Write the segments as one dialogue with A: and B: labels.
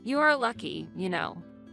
A: You are lucky,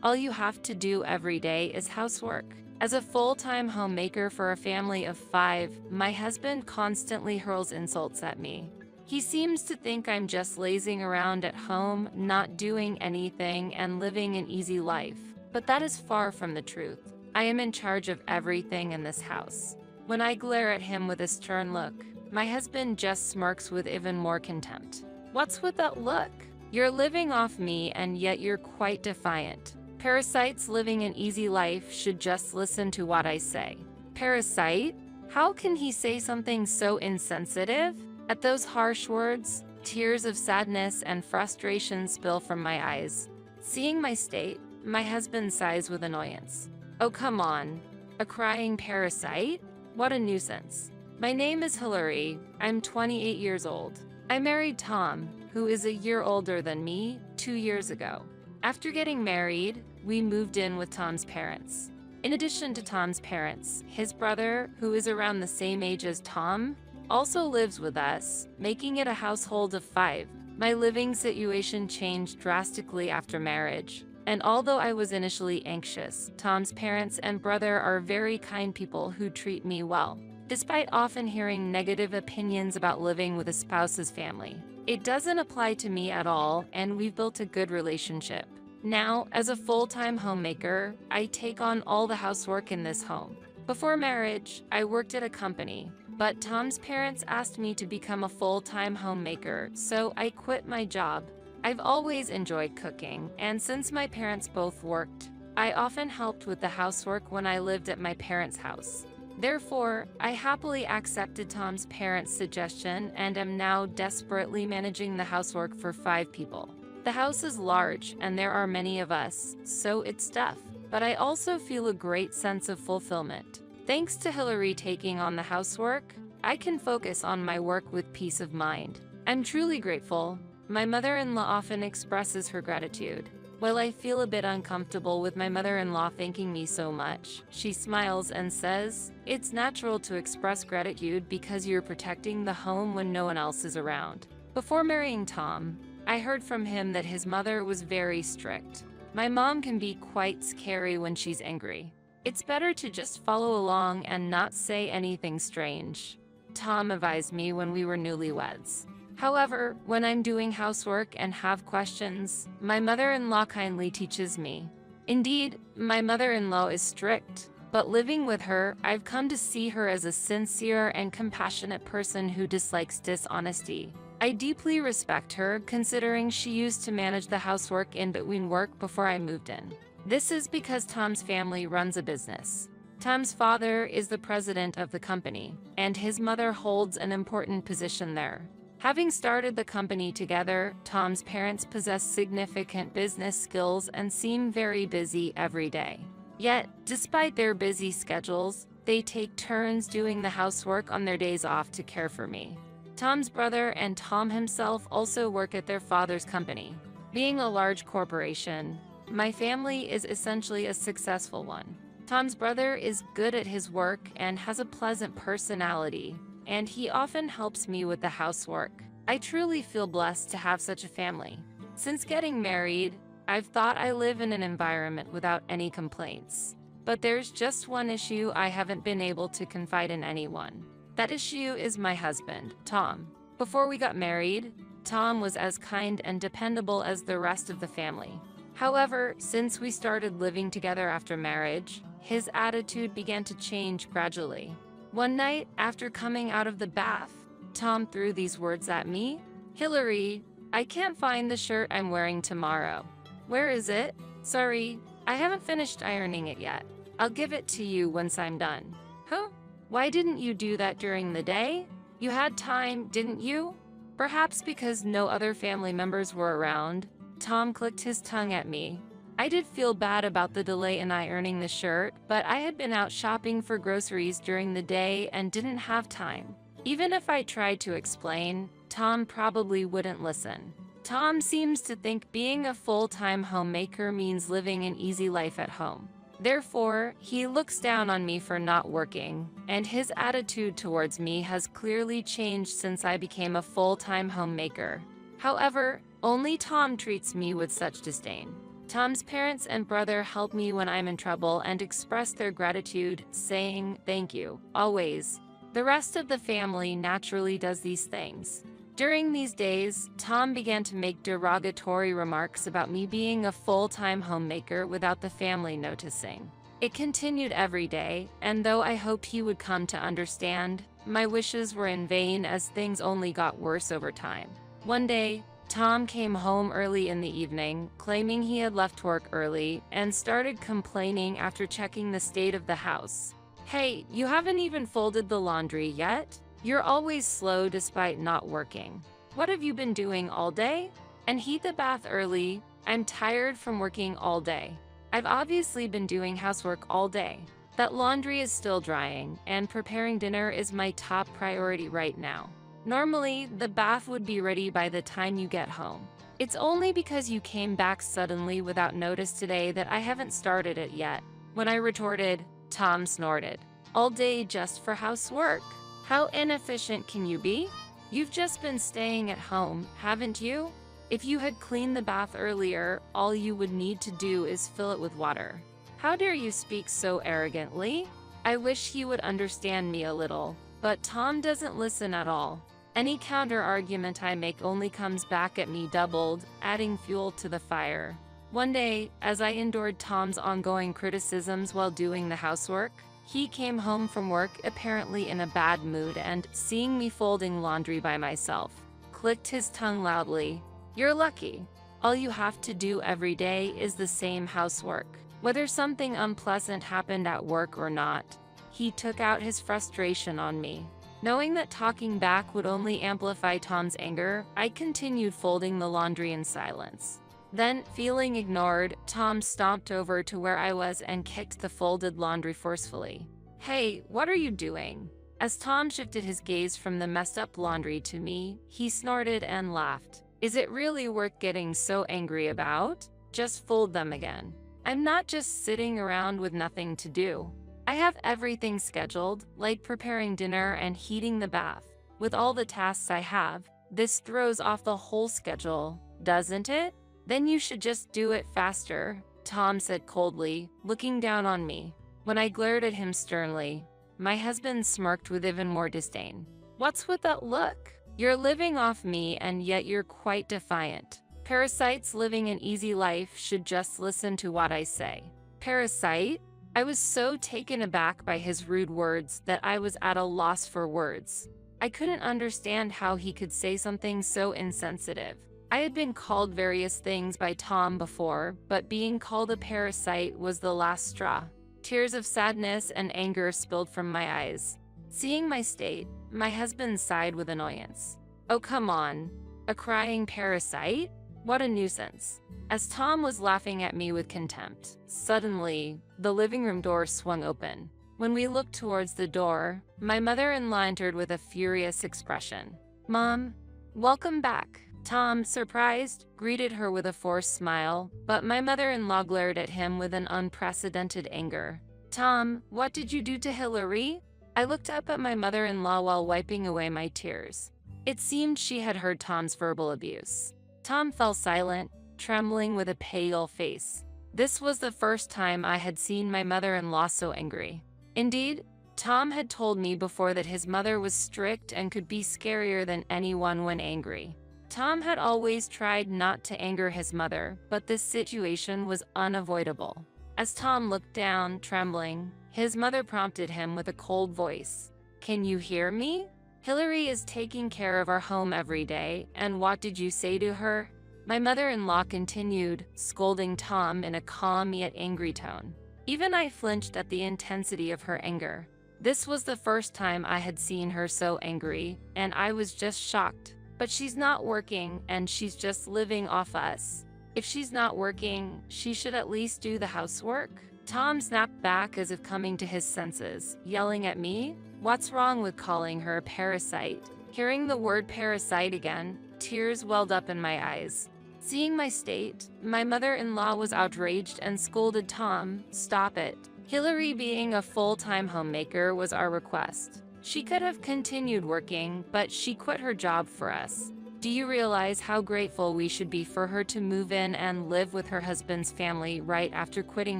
A: All you have to do every day is housework. As a full-time homemaker for a family of 5, my husband constantly hurls insults at me. He seems to think I'm just lazing around at home, not doing anything, and living an easy life. But that is far from the truth. I am in charge of everything in this house. When I glare at him with a stern look, my husband just smirks with even more contempt. What's with that look? You're living off me, and yet you're quite defiant. Parasites living an easy life should just listen to what I say. Parasite? How can he say something so insensitive? At those harsh words, tears of sadness and frustration spill from my eyes. Seeing my state, my husband sighs with annoyance. Oh, come on. A crying parasite? What a nuisance. My name is Hillary. I'm 28 years old. I married Tom, who is a year older than me, 2 years ago. After getting married, we moved in with Tom's parents. In addition to Tom's parents, his brother, who is around the same age as Tom, also lives with us, making it a household of 5. My living situation changed drastically after marriage, and although I was initially anxious, Tom's parents and brother are very kind people who treat me well. Despite often hearing negative opinions about living with a spouse's family, it doesn't apply to me at all, and we've built a good relationship. Now, as a full-time homemaker, I take on all the housework in this home. Before marriage, I worked at a company, but Tom's parents asked me to become a full-time homemaker, so I quit my job. I've always enjoyed cooking, and since my parents both worked, I often helped with the housework when I lived at my parents' house. Therefore, I happily accepted Tom's parents' suggestion and am now desperately managing the housework for 5 people. The house is large and there are many of us, so it's tough, but I also feel a great sense of fulfillment. Thanks to Hillary taking on the housework, I can focus on my work with peace of mind. I'm truly grateful. My mother-in-law often expresses her gratitude. While I feel a bit uncomfortable with my mother-in-law thanking me so much, she smiles and says, "It's natural to express gratitude because you're protecting the home when no one else is around." Before marrying Tom, I heard from him that his mother was very strict. My mom can be quite scary when she's angry. It's better to just follow along and not say anything strange, Tom advised me when we were newlyweds. However, when I'm doing housework and have questions, my mother-in-law kindly teaches me. Indeed, my mother-in-law is strict, but living with her, I've come to see her as a sincere and compassionate person who dislikes dishonesty. I deeply respect her, considering she used to manage the housework in between work before I moved in. This is because Tom's family runs a business. Tom's father is the president of the company, and his mother holds an important position there. Having started the company together, Tom's parents possess significant business skills and seem very busy every day. Yet, despite their busy schedules, they take turns doing the housework on their days off to care for me. Tom's brother and Tom himself also work at their father's company. Being a large corporation, my family is essentially a successful one. Tom's brother is good at his work and has a pleasant personality, and he often helps me with the housework. I truly feel blessed to have such a family. Since getting married, I've thought I live in an environment without any complaints. But there's just one issue I haven't been able to confide in anyone. That issue is my husband, Tom. Before we got married, Tom was as kind and dependable as the rest of the family. However, since we started living together after marriage, his attitude began to change gradually. One night, after coming out of the bath, Tom threw these words at me. "Hillary, I can't find the shirt I'm wearing tomorrow." "Where is it?" "Sorry, I haven't finished ironing it yet. I'll give it to you once I'm done." "Huh? Why didn't you do that during the day? You had time, didn't you?" Perhaps because no other family members were around, Tom clicked his tongue at me. I did feel bad about the delay in ironing the shirt, but I had been out shopping for groceries during the day and didn't have time. Even if I tried to explain, Tom probably wouldn't listen. Tom seems to think being a full-time homemaker means living an easy life at home. Therefore, he looks down on me for not working, and his attitude towards me has clearly changed since I became a full-time homemaker. However, Only Tom treats me with such disdain. Tom's parents and brother help me when I'm in trouble and express their gratitude, saying, "Thank you, always." The rest of the family naturally does these things. During these days, Tom began to make derogatory remarks about me being a full-time homemaker without the family noticing. It continued every day, and though I hoped he would come to understand, my wishes were in vain as things only got worse over time. One day, Tom came home early in the evening, claiming he had left work early, and started complaining after checking the state of the house. "Hey, you haven't even folded the laundry yet? You're always slow despite not working. What have you been doing all day? And heat the bath early. I'm tired from working all day. I've obviously been doing housework all day. That laundry is still drying, and preparing dinner is my top priority right now. Normally, the bath would be ready by the time you get home. It's only because you came back suddenly without notice today that I haven't started it yet." When I retorted, Tom snorted. "All day just for housework? How inefficient can you be? You've just been staying at home, haven't you? If you had cleaned the bath earlier, all you would need to do is fill it with water. How dare you speak so arrogantly?" I wish he would understand me a little, but Tom doesn't listen at all. Any counter-argument I make only comes back at me doubled, adding fuel to the fire. One day, as I endured Tom's ongoing criticisms while doing the housework, he came home from work apparently in a bad mood and, seeing me folding laundry by myself, clicked his tongue loudly. "You're lucky. All you have to do every day is the same housework. Whether something unpleasant happened at work or not." He took out his frustration on me. Knowing that talking back would only amplify Tom's anger, I continued folding the laundry in silence. Then, feeling ignored, Tom stomped over to where I was and kicked the folded laundry forcefully. "Hey, what are you doing?" As Tom shifted his gaze from the messed-up laundry to me, he snorted and laughed. "Is it really worth getting so angry about? Just fold them again. I'm not just sitting around with nothing to do. I have everything scheduled, like preparing dinner and heating the bath. With all the tasks I have, this throws off the whole schedule, doesn't it? Then you should just do it faster," Tom said coldly, looking down on me. When I glared at him sternly, my husband smirked with even more disdain. "What's with that look? You're living off me and yet you're quite defiant. Parasites living an easy life should just listen to what I say." "Parasite?" I was so taken aback by his rude words that I was at a loss for words. I couldn't understand how he could say something so insensitive. I had been called various things by Tom before, but being called a parasite was the last straw. Tears of sadness and anger spilled from my eyes. Seeing my state, my husband sighed with annoyance. "Oh, come on. A crying parasite? What a nuisance." As Tom was laughing at me with contempt, suddenly, the living room door swung open. When we looked towards the door, my mother-in-law entered with a furious expression. "Mom, welcome back." Tom, surprised, greeted her with a forced smile, but my mother-in-law glared at him with an unprecedented anger. "Tom, what did you do to Hillary?" I looked up at my mother-in-law while wiping away my tears. It seemed she had heard Tom's verbal abuse. Tom fell silent, trembling with a pale face. This was the first time I had seen my mother-in-law so angry. Indeed, Tom had told me before that his mother was strict and could be scarier than anyone when angry. Tom had always tried not to anger his mother, but this situation was unavoidable. As Tom looked down, trembling, his mother prompted him with a cold voice. "Can you hear me? Hillary is taking care of our home every day, and what did you say to her?" My mother-in-law continued, scolding Tom in a calm yet angry tone. Even I flinched at the intensity of her anger. This was the first time I had seen her so angry, and I was just shocked. "But she's not working, and she's just living off us. If she's not working, she should at least do the housework." Tom snapped back as if coming to his senses, yelling at me, "What's wrong with calling her a parasite?" Hearing the word parasite again, tears welled up in my eyes. Seeing my state, my mother-in-law was outraged and scolded Tom, "Stop it. Hillary being a full-time homemaker was our request. She could have continued working, but she quit her job for us. Do you realize how grateful we should be for her to move in and live with her husband's family right after quitting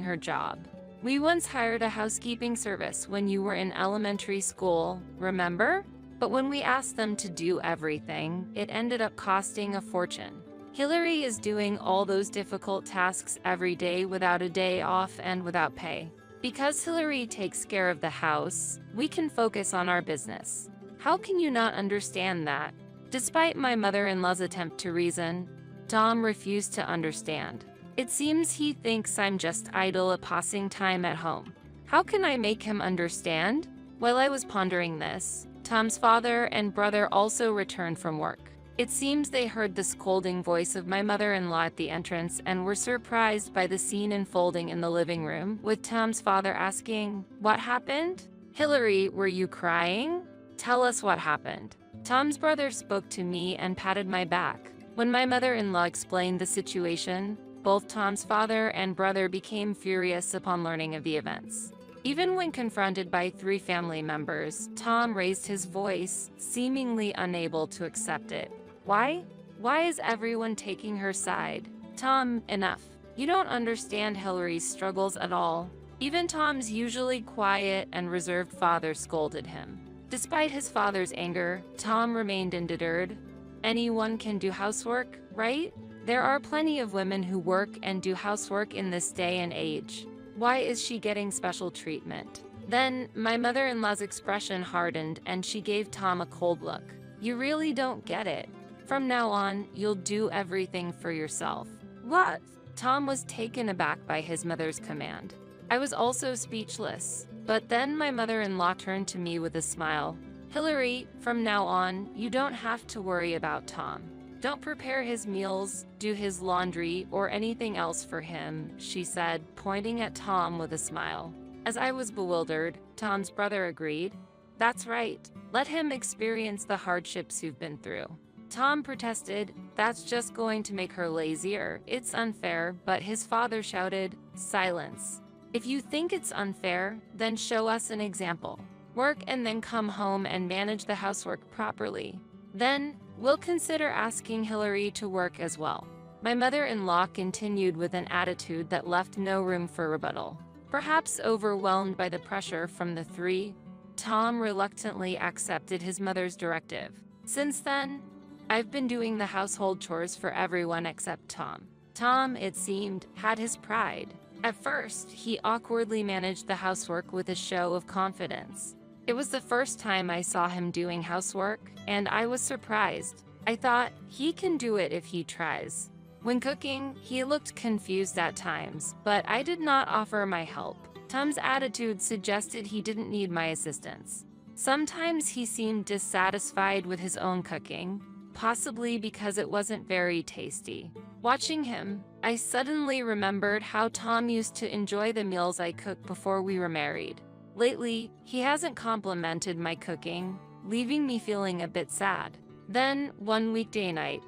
A: her job? We once hired a housekeeping service when you were in elementary school, remember? But when we asked them to do everything, it ended up costing a fortune. Hillary is doing all those difficult tasks every day without a day off and without pay. Because Hillary takes care of the house, we can focus on our business. How can you not understand that? Despite my mother-in-law's attempt to reason, Tom refused to understand. It seems he thinks I'm just idle passing time at home. How can I make him understand? While I was pondering this, Tom's father and brother also returned from work. It seems they heard the scolding voice of my mother-in-law at the entrance and were surprised by the scene unfolding in the living room, with Tom's father asking, "What happened? Hillary, were you crying? Tell us what happened." Tom's brother spoke to me and patted my back. When my mother-in-law explained the situation, both Tom's father and brother became furious upon learning of the events. Even when confronted by 3 family members, Tom raised his voice, seemingly unable to accept it. Why? Why is everyone taking her side? Tom, enough. You don't understand Hillary's struggles at all. Even Tom's usually quiet and reserved father scolded him. Despite his father's anger, Tom remained undeterred. Anyone can do housework, right? There are plenty of women who work and do housework in this day and age. Why is she getting special treatment? Then, my mother-in-law's expression hardened and she gave Tom a cold look. You really don't get it. From now on, you'll do everything for yourself. What? Tom was taken aback by his mother's command. I was also speechless, but then my mother-in-law turned to me with a smile. Hillary, from now on, you don't have to worry about Tom. Don't prepare his meals, do his laundry, or anything else for him, she said, pointing at Tom with a smile. As I was bewildered, Tom's brother agreed. That's right. Let him experience the hardships you've been through. Tom protested, that's just going to make her lazier. It's unfair, but his father shouted, silence. If you think it's unfair, then show us an example. Work and then come home and manage the housework properly. Then, we'll consider asking Hillary to work as well. My mother-in-law continued with an attitude that left no room for rebuttal. Perhaps overwhelmed by the pressure from the 3, Tom reluctantly accepted his mother's directive. Since then, I've been doing the household chores for everyone except Tom. Tom, it seemed, had his pride. At first, he awkwardly managed the housework with a show of confidence. It was the first time I saw him doing housework, and I was surprised. I thought, he can do it if he tries. When cooking, he looked confused at times, but I did not offer my help. Tom's attitude suggested he didn't need my assistance. Sometimes he seemed dissatisfied with his own cooking, possibly because it wasn't very tasty. Watching him, I suddenly remembered how Tom used to enjoy the meals I cooked before we were married. Lately, he hasn't complimented my cooking, leaving me feeling a bit sad. Then, one weekday night,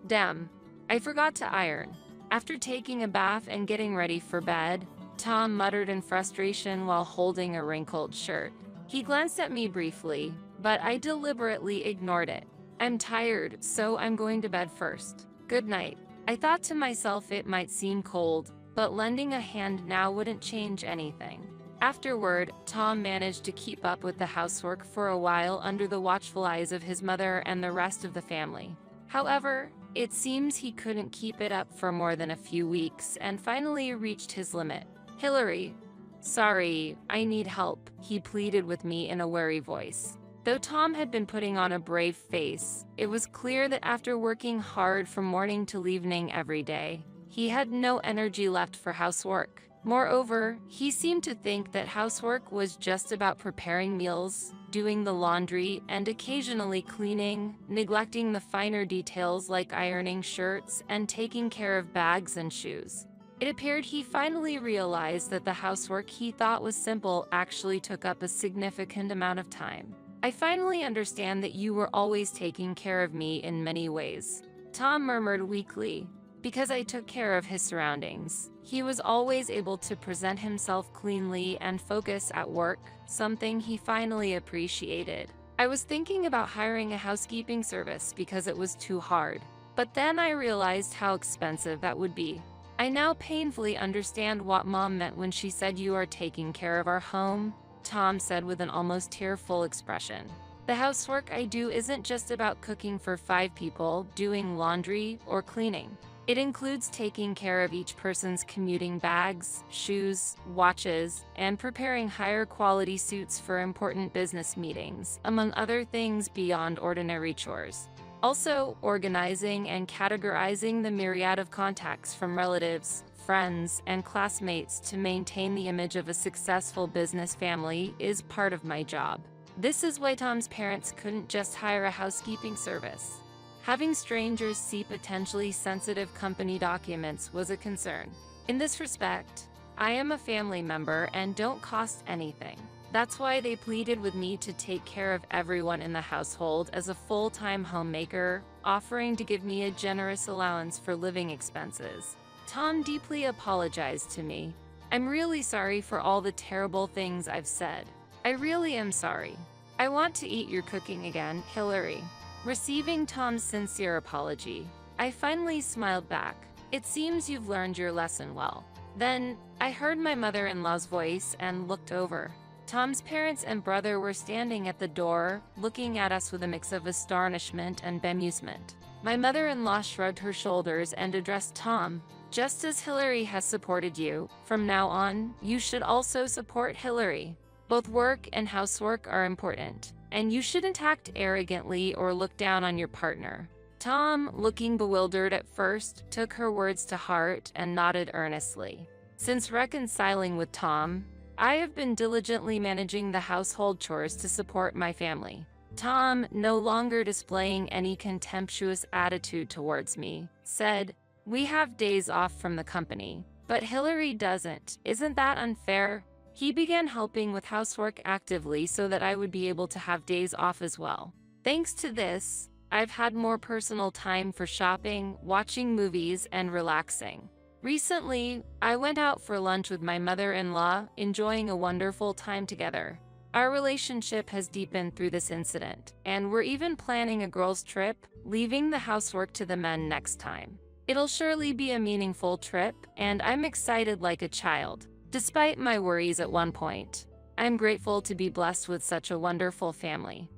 A: damn, I forgot to iron. After taking a bath and getting ready for bed, Tom muttered in frustration while holding a wrinkled shirt. He glanced at me briefly, but I deliberately ignored it. I'm tired, so I'm going to bed first. Good night. I thought to myself it might seem cold, but lending a hand now wouldn't change anything. Afterward, Tom managed to keep up with the housework for a while under the watchful eyes of his mother and the rest of the family. However, it seems he couldn't keep it up for more than a few weeks and finally reached his limit. Hillary, sorry, I need help, he pleaded with me in a wary voice. Though Tom had been putting on a brave face, it was clear that after working hard from morning till evening every day, he had no energy left for housework. Moreover, he seemed to think that housework was just about preparing meals, doing the laundry, and occasionally cleaning, neglecting the finer details like ironing shirts and taking care of bags and shoes. It appeared he finally realized that the housework he thought was simple actually took up a significant amount of time. I finally understand that you were always taking care of me in many ways, Tom murmured weakly. Because I took care of his surroundings. He was always able to present himself cleanly and focus at work, something he finally appreciated. I was thinking about hiring a housekeeping service because it was too hard. But then I realized how expensive that would be. I now painfully understand what Mom meant when she said you are taking care of our home, Tom said with an almost tearful expression. The housework I do isn't just about cooking for 5 people, doing laundry, or cleaning. It includes taking care of each person's commuting bags, shoes, watches, and preparing higher quality suits for important business meetings, among other things beyond ordinary chores. Also, organizing and categorizing the myriad of contacts from relatives, friends, and classmates to maintain the image of a successful business family is part of my job. This is why Tom's parents couldn't just hire a housekeeping service. Having strangers see potentially sensitive company documents was a concern. In this respect, I am a family member and don't cost anything. That's why they pleaded with me to take care of everyone in the household as a full-time homemaker, offering to give me a generous allowance for living expenses. Tom deeply apologized to me. I'm really sorry for all the terrible things I've said. I really am sorry. I want to eat your cooking again, Hillary. Receiving Tom's sincere apology, I finally smiled back. It seems you've learned your lesson well. Then, I heard my mother-in-law's voice and looked over. Tom's parents and brother were standing at the door, looking at us with a mix of astonishment and bemusement. My mother-in-law shrugged her shoulders and addressed Tom. Just as Hillary has supported you, from now on, you should also support Hillary. Both work and housework are important, and you shouldn't act arrogantly or look down on your partner. Tom, looking bewildered at first, took her words to heart and nodded earnestly. Since reconciling with Tom, I have been diligently managing the household chores to support my family. Tom, no longer displaying any contemptuous attitude towards me, said, "We have days off from the company, but Hillary doesn't. Isn't that unfair?" He began helping with housework actively so that I would be able to have days off as well. Thanks to this, I've had more personal time for shopping, watching movies, and relaxing. Recently, I went out for lunch with my mother-in-law, enjoying a wonderful time together. Our relationship has deepened through this incident, and we're even planning a girls' trip, leaving the housework to the men next time. It'll surely be a meaningful trip, and I'm excited like a child. Despite my worries at one point, I'm grateful to be blessed with such a wonderful family.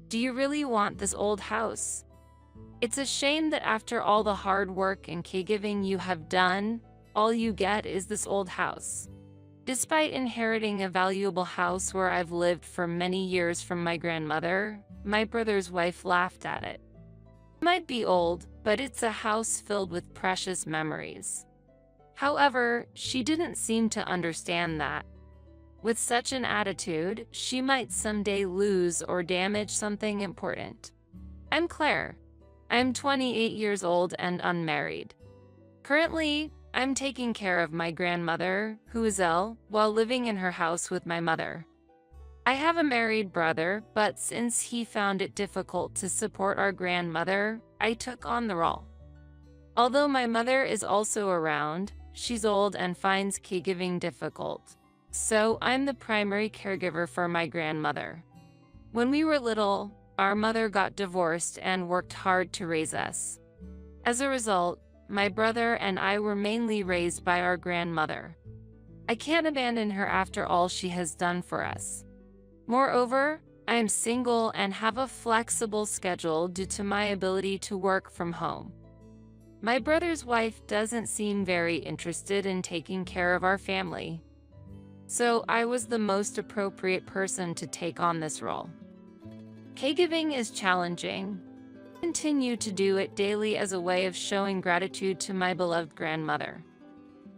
A: Do you really want this old house? It's a shame that after all the hard work and caregiving you have done, all you get is this old house. Despite inheriting a valuable house where I've lived for many years from my grandmother, my brother's wife laughed at it. It might be old, but it's a house filled with precious memories. However, she didn't seem to understand that. With such an attitude, she might someday lose or damage something important. I'm Claire. I'm 28 years old and unmarried. Currently, I'm taking care of my grandmother, who is ill, while living in her house with my mother. I have a married brother, but since he found it difficult to support our grandmother, I took on the role. Although my mother is also around, she's old and finds caregiving difficult. So I'm the primary caregiver for my grandmother. When we were little, our mother got divorced and worked hard to raise us. As a result, my brother and I were mainly raised by our grandmother. I can't abandon her after all she has done for us. Moreover, I am single and have a flexible schedule due to my ability to work from home. My brother's wife doesn't seem very interested in taking care of our family, so I was the most appropriate person to take on this role. Caregiving is challenging. I continue to do it daily as a way of showing gratitude to my beloved grandmother.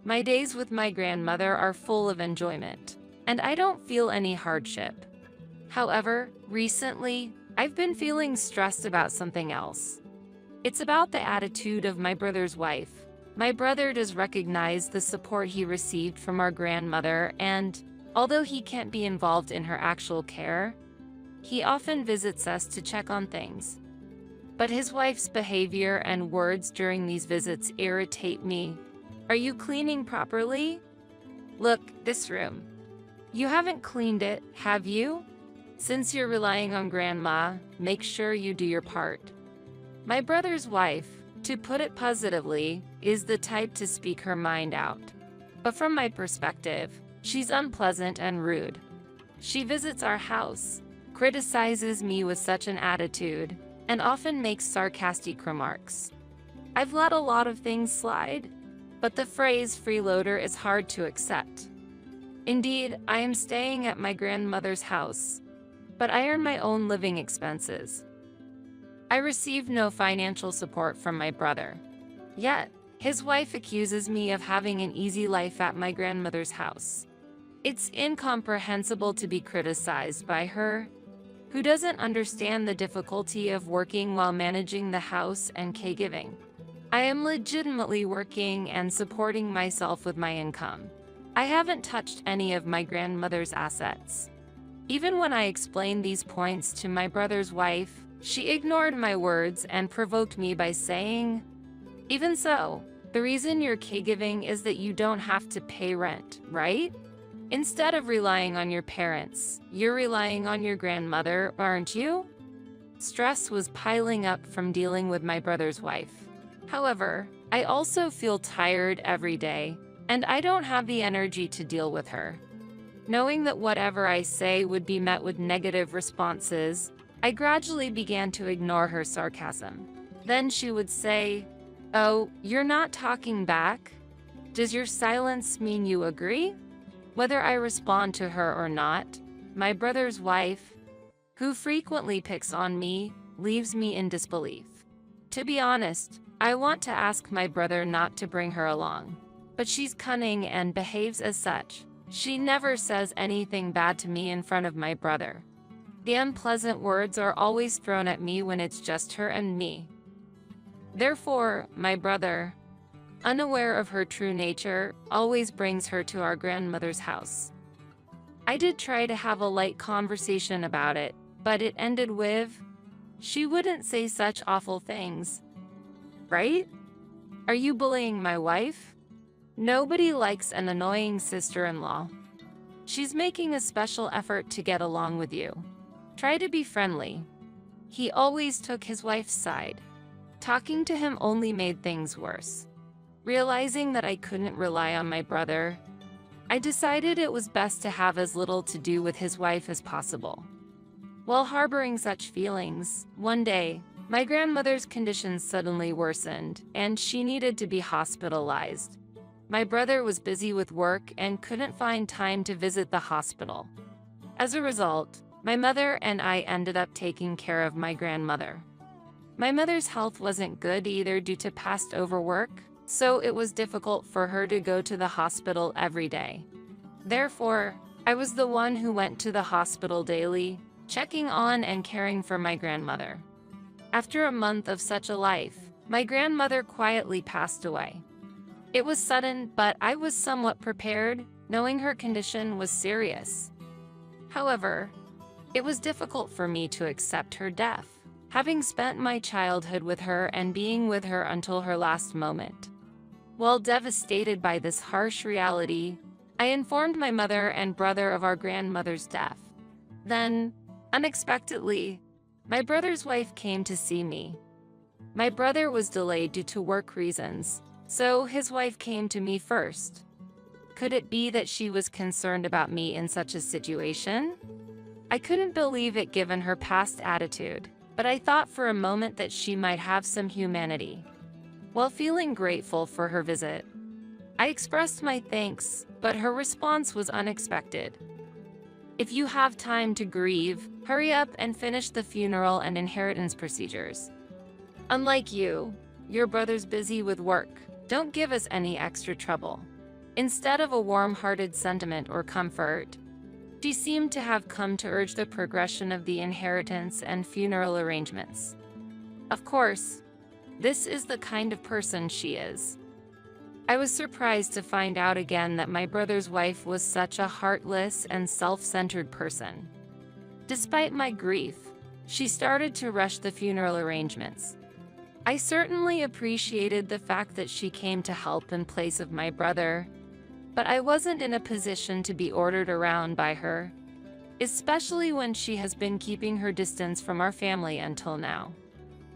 A: My days with my grandmother are full of enjoyment, and I don't feel any hardship. However, recently, I've been feeling stressed about something else. It's about the attitude of my brother's wife. My brother does recognize the support he received from our grandmother, and although he can't be involved in her actual care, he often visits us to check on things. But his wife's behavior and words during these visits irritate me. Are you cleaning properly? Look, this room. You haven't cleaned it, have you? Since you're relying on grandma, make sure you do your part. My brother's wife, to put it positively, is the type to speak her mind out. But from my perspective, she's unpleasant and rude. She visits our house, criticizes me with such an attitude, and often makes sarcastic remarks. I've let a lot of things slide, but the phrase freeloader is hard to accept. Indeed, I am staying at my grandmother's house, but I earn my own living expenses. I receive no financial support from my brother. Yet, his wife accuses me of having an easy life at my grandmother's house. It's incomprehensible to be criticized by her, who doesn't understand the difficulty of working while managing the house and caregiving. I am legitimately working and supporting myself with my income. I haven't touched any of my grandmother's assets. Even when I explained these points to my brother's wife, she ignored my words and provoked me by saying, "Even so, the reason you're caregiving is that you don't have to pay rent, right? Instead of relying on your parents, you're relying on your grandmother, aren't you?" Stress was piling up from dealing with my brother's wife. However, I also feel tired every day, and I don't have the energy to deal with her. Knowing that whatever I say would be met with negative responses, I gradually began to ignore her sarcasm. Then she would say, "Oh, you're not talking back? Does your silence mean you agree?" Whether I respond to her or not, my brother's wife, who frequently picks on me, leaves me in disbelief. To be honest, I want to ask my brother not to bring her along, but she's cunning and behaves as such. She never says anything bad to me in front of my brother. The unpleasant words are always thrown at me when it's just her and me. Therefore, my brother, unaware of her true nature, always brings her to our grandmother's house. I did try to have a light conversation about it, but it ended with, "She wouldn't say such awful things, right? Are you bullying my wife? Nobody likes an annoying sister-in-law. She's making a special effort to get along with you. Try to be friendly." He always took his wife's side. Talking to him only made things worse. Realizing that I couldn't rely on my brother, I decided it was best to have as little to do with his wife as possible. While harboring such feelings, one day, my grandmother's condition suddenly worsened, and she needed to be hospitalized. My brother was busy with work and couldn't find time to visit the hospital. As a result, my mother and I ended up taking care of my grandmother. My mother's health wasn't good either due to past overwork, so it was difficult for her to go to the hospital every day. Therefore, I was the one who went to the hospital daily, checking on and caring for my grandmother. After a month of such a life, my grandmother quietly passed away. It was sudden, but I was somewhat prepared, knowing her condition was serious. However, it was difficult for me to accept her death, having spent my childhood with her and being with her until her last moment. While devastated by this harsh reality, I informed my mother and brother of our grandmother's death. Then, unexpectedly, my brother's wife came to see me. My brother was delayed due to work reasons, so his wife came to me first. Could it be that she was concerned about me in such a situation? I couldn't believe it given her past attitude, but I thought for a moment that she might have some humanity. While feeling grateful for her visit, I expressed my thanks, but her response was unexpected. "If you have time to grieve, hurry up and finish the funeral and inheritance procedures. Unlike you, your brother's busy with work. Don't give us any extra trouble." Instead of a warm-hearted sentiment or comfort, she seemed to have come to urge the progression of the inheritance and funeral arrangements. Of course, this is the kind of person she is. I was surprised to find out again that my brother's wife was such a heartless and self-centered person. Despite my grief, she started to rush the funeral arrangements. I certainly appreciated the fact that she came to help in place of my brother, but I wasn't in a position to be ordered around by her. especially when she has been keeping her distance from our family until now.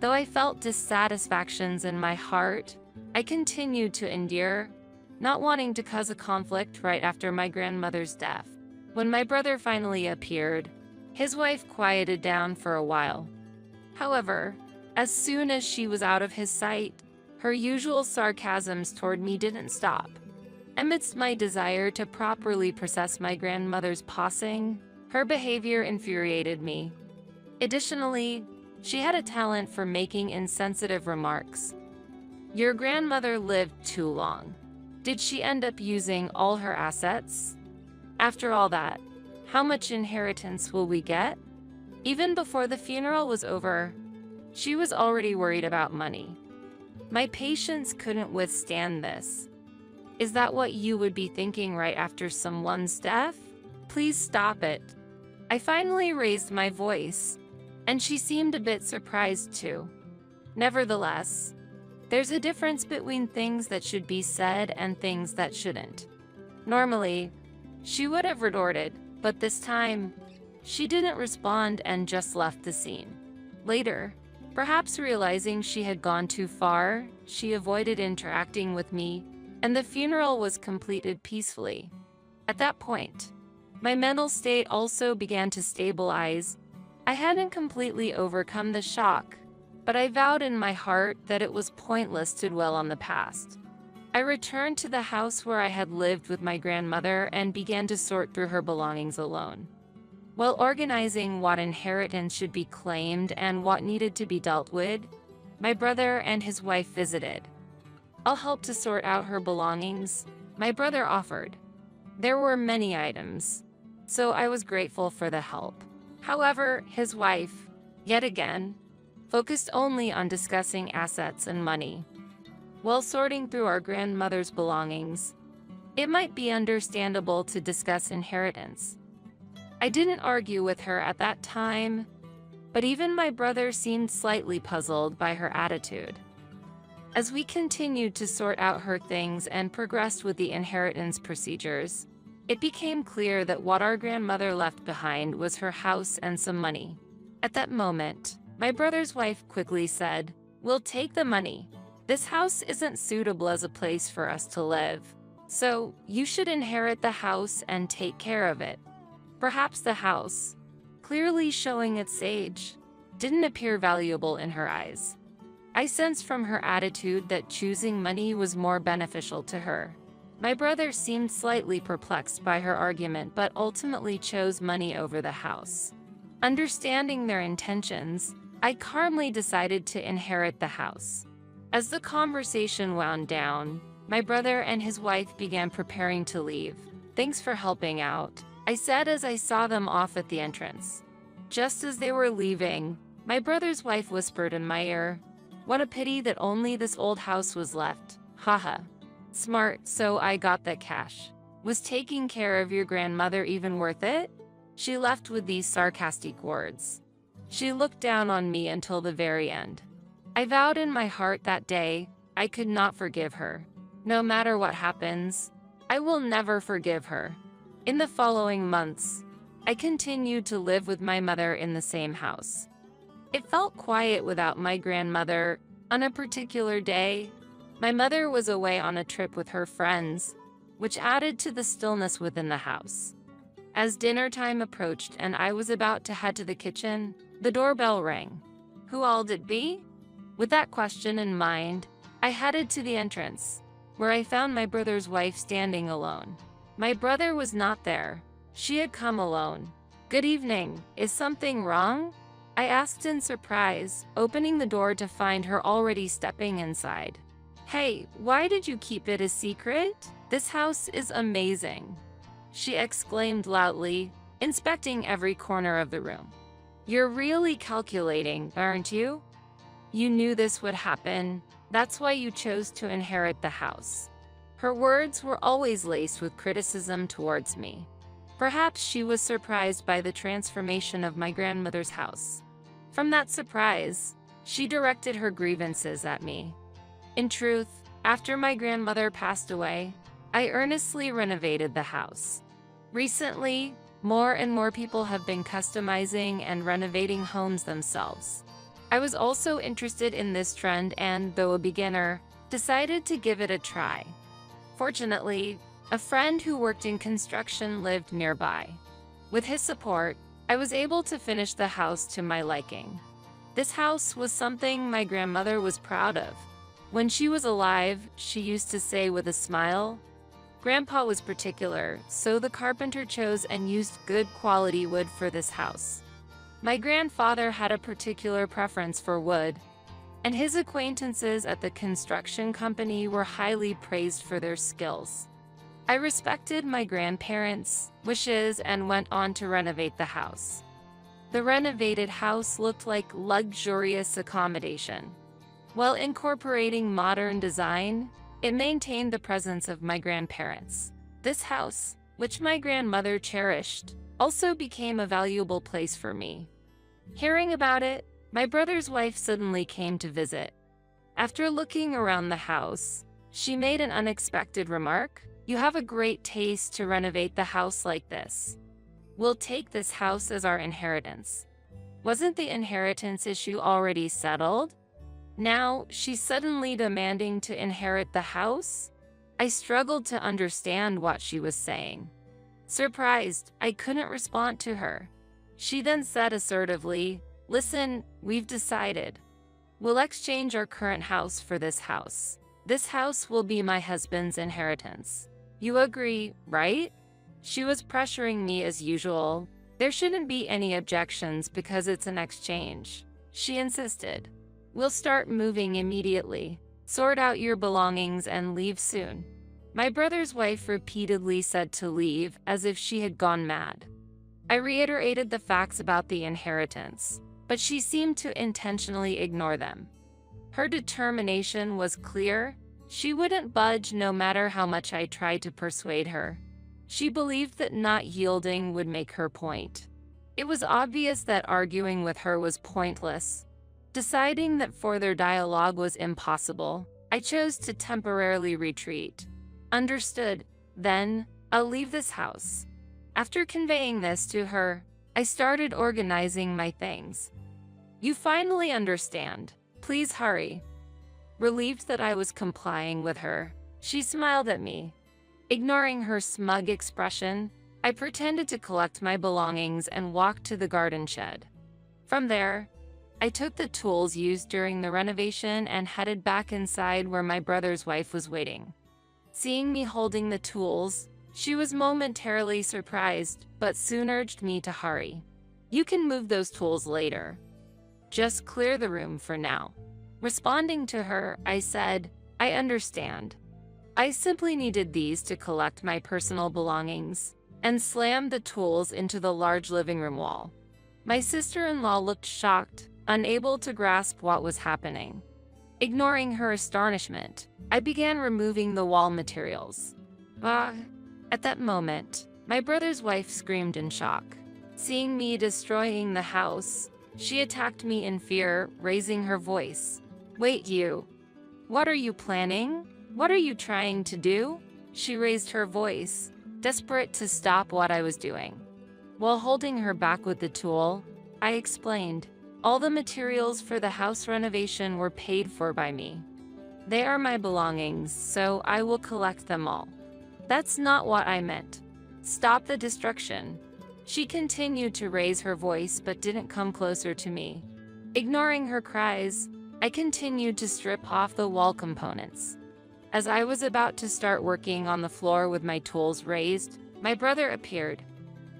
A: Though I felt dissatisfactions in my heart, I continued to endure, not wanting to cause a conflict right after my grandmother's death. When my brother finally appeared, his wife quieted down for a while. However, as soon as she was out of his sight, her usual sarcasms toward me didn't stop. Amidst my desire to properly process my grandmother's passing, her behavior infuriated me. Additionally, she had a talent for making insensitive remarks. Your grandmother lived too long. Did she end up using all her assets? After all that, how much inheritance will we get? Even before the funeral was over, she was already worried about money. My patience couldn't withstand this. Is that what you would be thinking right after someone's death? Please stop it. I finally raised my voice, and she seemed a bit surprised too. Nevertheless, there's a difference between things that should be said and things that shouldn't. Normally, she would have retorted, but this time, she didn't respond and just left the scene. Later, perhaps realizing she had gone too far, she avoided interacting with me, and the funeral was completed peacefully. At that point, my mental state also began to stabilize. I hadn't completely overcome the shock, but I vowed in my heart that it was pointless to dwell on the past. I returned to the house where I had lived with my grandmother and began to sort through her belongings alone. While organizing what inheritance should be claimed and what needed to be dealt with, my brother and his wife visited. I'll help to sort out her belongings, my brother offered. There were many items, so I was grateful for the help. However, his wife, yet again, focused only on discussing assets and money. While sorting through our grandmother's belongings, it might be understandable to discuss inheritance. I didn't argue with her at that time, but even my brother seemed slightly puzzled by her attitude. As we continued to sort out her things and progressed with the inheritance procedures, it became clear that what our grandmother left behind was her house and some money. At that moment, my brother's wife quickly said, "We'll take the money. This house isn't suitable as a place for us to live, so you should inherit the house and take care of it." Perhaps the house, clearly showing its age, didn't appear valuable in her eyes. I sensed from her attitude that choosing money was more beneficial to her. My brother seemed slightly perplexed by her argument but ultimately chose money over the house. Understanding their intentions, I calmly decided to inherit the house. As the conversation wound down, my brother and his wife began preparing to leave. "Thanks for helping out," I said as I saw them off at the entrance. Just as they were leaving, my brother's wife whispered in my ear, "What a pity that only this old house was left. Haha. Smart, so I got that cash. Was taking care of your grandmother even worth it?" She left with these sarcastic words. She looked down on me until the very end. I vowed in my heart that day I could not forgive her. No matter what happens, I will never forgive her. In the following months, I continued to live with my mother in the same house. It felt quiet without my grandmother. On a particular day, my mother was away on a trip with her friends, which added to the stillness within the house. As dinner time approached and I was about to head to the kitchen, the doorbell rang. Who all'd it be? With that question in mind, I headed to the entrance, where I found my brother's wife standing alone. My brother was not there. She had come alone. "Good evening. Is something wrong?" I asked in surprise, opening the door to find her already stepping inside. "Hey, why did you keep it a secret? This house is amazing," she exclaimed loudly, inspecting every corner of the room. "You're really calculating, aren't you? You knew this would happen. That's why you chose to inherit the house." Her words were always laced with criticism towards me. Perhaps she was surprised by the transformation of my grandmother's house. From that surprise, she directed her grievances at me. In truth, after my grandmother passed away, I earnestly renovated the house. Recently, More and more people have been customizing and renovating homes themselves. I was also interested in this trend and, though a beginner, decided to give it a try. Fortunately, a friend who worked in construction lived nearby. With his support, I was able to finish the house to my liking. This house was something my grandmother was proud of. When she was alive, she used to say with a smile, "Grandpa was particular, so the carpenter chose and used good quality wood for this house." My grandfather had a particular preference for wood, and his acquaintances at the construction company were highly praised for their skills. I respected my grandparents' wishes and went on to renovate the house. The renovated house looked like luxurious accommodation. While incorporating modern design, it maintained the presence of my grandparents. This house, which my grandmother cherished, also became a valuable place for me. Hearing about it, my brother's wife suddenly came to visit. After looking around the house, she made an unexpected remark. "You have a great taste to renovate the house like this. We'll take this house as our inheritance." Wasn't the inheritance issue already settled? Now, she's suddenly demanding to inherit the house? I struggled to understand what she was saying. Surprised, I couldn't respond to her. She then said assertively, "Listen, we've decided. We'll exchange our current house for this house. This house will be my husband's inheritance. You agree, right?" She was pressuring me as usual. "There shouldn't be any objections because it's an exchange," she insisted. "We'll start moving immediately. Sort out your belongings and leave soon." My brother's wife repeatedly said to leave as if she had gone mad. I reiterated the facts about the inheritance, but she seemed to intentionally ignore them. Her determination was clear. She wouldn't budge no matter how much I tried to persuade her. She believed that not yielding would make her point. It was obvious that arguing with her was pointless. Deciding that further dialogue was impossible, I chose to temporarily retreat. "Understood, then, I'll leave this house." After conveying this to her, I started organizing my things. "You finally understand. Please hurry." Relieved that I was complying with her, she smiled at me. Ignoring her smug expression, I pretended to collect my belongings and walked to the garden shed. From there, I took the tools used during the renovation and headed back inside where my brother's wife was waiting. Seeing me holding the tools, she was momentarily surprised, but soon urged me to hurry. "You can move those tools later. Just clear the room for now." Responding to her, I said, "I understand. I simply needed these to collect my personal belongings," and slammed the tools into the large living room wall. My sister-in-law looked shocked, unable to grasp what was happening. Ignoring her astonishment, I began removing the wall materials. "Ah!" At that moment, my brother's wife screamed in shock. Seeing me destroying the house, she attacked me in fear, raising her voice. "Wait, you! What are you planning? What are you trying to do?" She raised her voice, desperate to stop what I was doing. While holding her back with the tool, I explained, "All the materials for the house renovation were paid for by me. They are my belongings, so I will collect them all." "That's not what I meant. Stop the destruction." She continued to raise her voice but didn't come closer to me. Ignoring her cries, I continued to strip off the wall components. As I was about to start working on the floor with my tools raised, my brother appeared.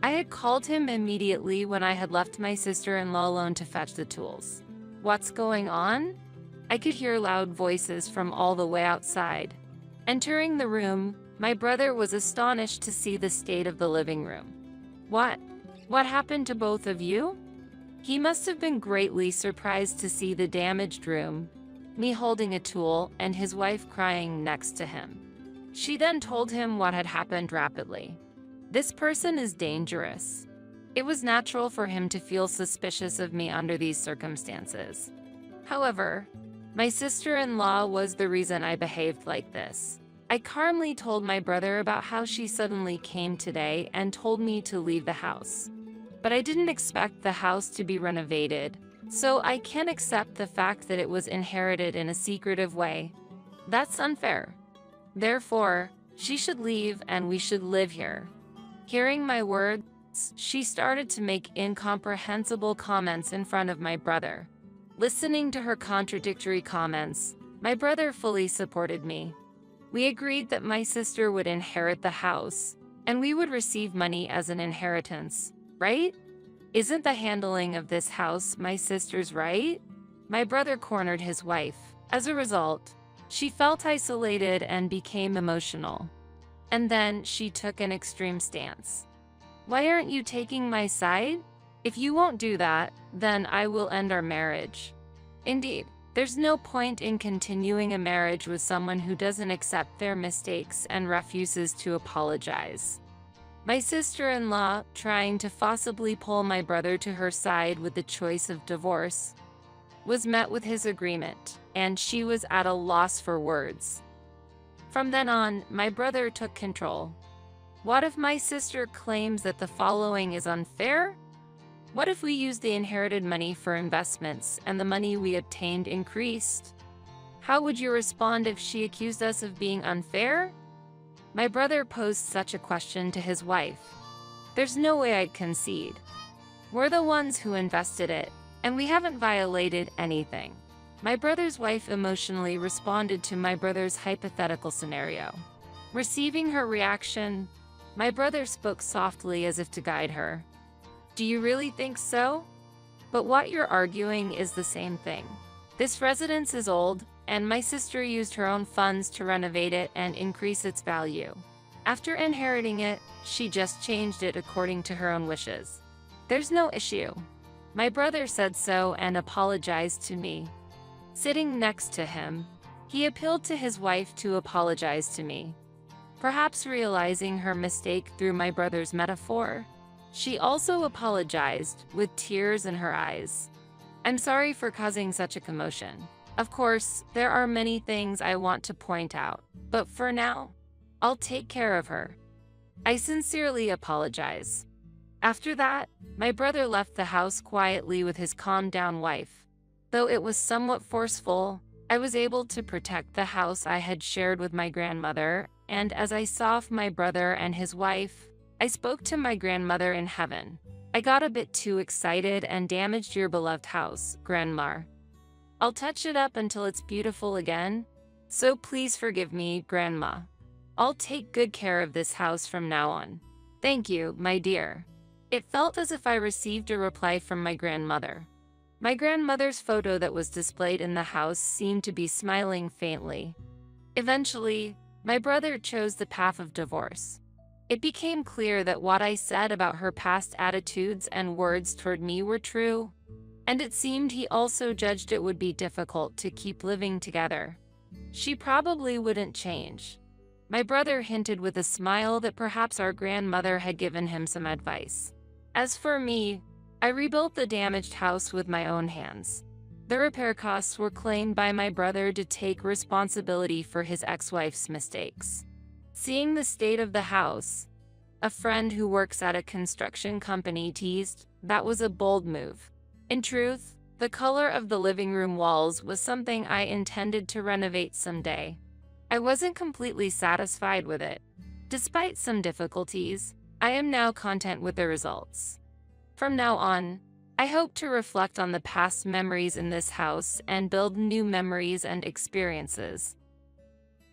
A: I had called him immediately when I had left my sister-in-law alone to fetch the tools. "What's going on?" I could hear loud voices from all the way outside. Entering the room, my brother was astonished to see the state of the living room. What happened to both of you?" He must have been greatly surprised to see the damaged room, me holding a tool, and his wife crying next to him. She then told him what had happened rapidly. "This person is dangerous." It was natural for him to feel suspicious of me under these circumstances. However, my sister-in-law was the reason I behaved like this. I calmly told my brother about how she suddenly came today and told me to leave the house. But I didn't expect the house to be renovated, so I can't accept the fact that it was inherited in a secretive way. That's unfair. Therefore, she should leave and we should live here. Hearing my words, she started to make incomprehensible comments in front of my brother. Listening to her contradictory comments, my brother fully supported me. We agreed that my sister would inherit the house, and we would receive money as an inheritance, right? Isn't the handling of this house my sister's right? My brother cornered his wife. As a result, she felt isolated and became emotional. And then she took an extreme stance. Why aren't you taking my side? If you won't do that, then I will end our marriage. Indeed, there's no point in continuing a marriage with someone who doesn't accept their mistakes and refuses to apologize. My sister-in-law, trying to forcibly pull my brother to her side with the choice of divorce, was met with his agreement, and she was at a loss for words. From then on, my brother took control. What if my sister claims that the following is unfair? What if we used the inherited money for investments and the money we obtained increased? How would you respond if she accused us of being unfair? My brother posed such a question to his wife. There's no way I'd concede. We're the ones who invested it, and we haven't violated anything. My brother's wife emotionally responded to my brother's hypothetical scenario. Receiving her reaction, my brother spoke softly as if to guide her. Do you really think so? But what you're arguing is the same thing. This residence is old, and my sister used her own funds to renovate it and increase its value. After inheriting it, she just changed it according to her own wishes. There's no issue. My brother said so and apologized to me. Sitting next to him, he appealed to his wife to apologize to me. Perhaps realizing her mistake through my brother's metaphor, she also apologized with tears in her eyes. I'm sorry for causing such a commotion. Of course, there are many things I want to point out, but for now, I'll take care of her. I sincerely apologize. After that, my brother left the house quietly with his calmed-down wife. Though it was somewhat forceful, I was able to protect the house I had shared with my grandmother, and as I saw my brother and his wife, I spoke to my grandmother in heaven. I got a bit too excited and damaged your beloved house, Grandma. I'll touch it up until it's beautiful again, so please forgive me, Grandma. I'll take good care of this house from now on. Thank you, my dear. It felt as if I received a reply from my grandmother. My grandmother's photo that was displayed in the house seemed to be smiling faintly. Eventually, my brother chose the path of divorce. It became clear that what I said about her past attitudes and words toward me were true, and it seemed he also judged it would be difficult to keep living together. She probably wouldn't change. My brother hinted with a smile that perhaps our grandmother had given him some advice. As for me, I rebuilt the damaged house with my own hands. The repair costs were claimed by my brother to take responsibility for his ex-wife's mistakes. Seeing the state of the house, a friend who works at a construction company teased, that was a bold move. In truth, the color of the living room walls was something I intended to renovate someday. I wasn't completely satisfied with it. Despite some difficulties, I am now content with the results. From now on, I hope to reflect on the past memories in this house and build new memories and experiences.